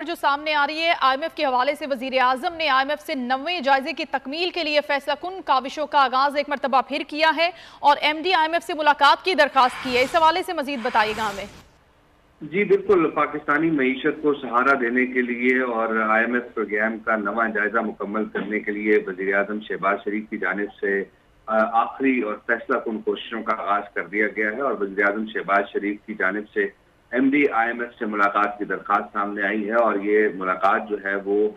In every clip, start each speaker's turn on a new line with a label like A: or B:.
A: جو سامنے آ رہی ہے IMF کے حوالے سے، وزیر اعظم نے IMF سے 90ویں جائزے کی تکمیل کے لیے فیصلہ کن کاوشوں کا آغاز ایک مرتبہ پھر کیا ہے اور MD IMF سے ملاقات کی درخواست کی ہے۔ اس حوالے سے مزید بتائیے گا ہمیں۔
B: جی بالکل، پاکستانی معیشت کو سہارا دینے کے لیے اور IMF پروگرام کا نواں جائزہ مکمل کرنے کے لیے وزیر اعظم شہباز شریف کی جانب سے آخری اور فیصلہ کن کوششوں کا آغاز کر دیا گیا ہے اور وزیر اعظم شہباز شریف کی جانب سے MD IMF سے ملاقات کی درخواست سامنے آئی ہے اور یہ ملاقات جو ہے وہ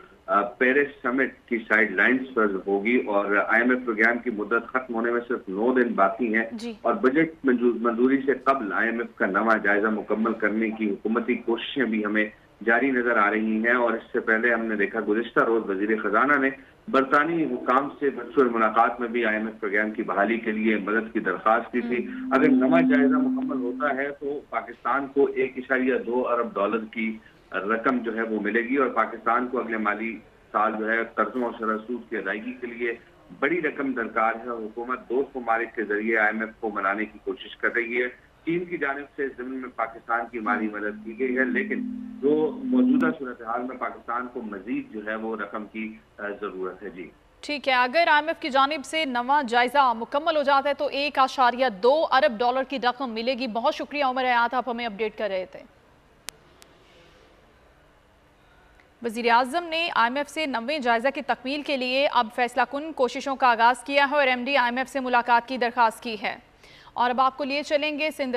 B: پیرس سمٹ کی سائیڈ لائنز پر ہوگی اور IMF پروگرام کی مدت ختم ہونے میں صرف 9 دن باقی ہیں اور بجٹ منظوری سے قبل IMF کا نواں جائزہ مکمل کرنے کی حکومتی کوششیں بھی ہمیں جاری نظر آ رہی ہیں اور اس سے پہلے ہم نے دیکھا گزشتہ روز وزیر خزانہ نے برطانوی حکام سے ورچوئل ملاقات میں بھی IMF پروگرام کی بحالی کے لیے مدد کی درخواست کی تھی۔ اگر نواں جائزہ مکمل ہوتا ہے تو پاکستان کو $1.2 ارب کی رقم جو ہے وہ ملے گی اور پاکستان کو اگلے مالی سال جو ہے قرضوں اور شرح سود کی ادائیگی کے لیے بڑی رقم درکار ہے اور حکومت دوست ممالک کے ذریعے IMF کو منانے کی کوشش کر رہی ہے۔ چین کی جانب سے ضمن میں پاکستان کی مالی مدد کی گئی ہے لیکن جو موجودہ صورتحال میں پاکستان کو مزید جو ہے وہ رقم کی ضرورت ہے۔ جی
A: ٹھیک ہے، اگر IMF کی جانب سے نواں جائزہ مکمل ہو جاتا ہے تو $1.2 ارب کی رقم ملے گی۔ بہت شکریہ عمر حیات، آپ ہمیں اپڈیٹ کر رہے تھے۔ وزیر اعظم نے IMF سے 90ویں جائزہ کی تکمیل کے لیے اب فیصلہ کن کوششوں کا آغاز کیا ہے اور MD IMF سے ملاقات کی درخواست کی ہے۔ اور اب آپ کو لیے چلیں گے سندھ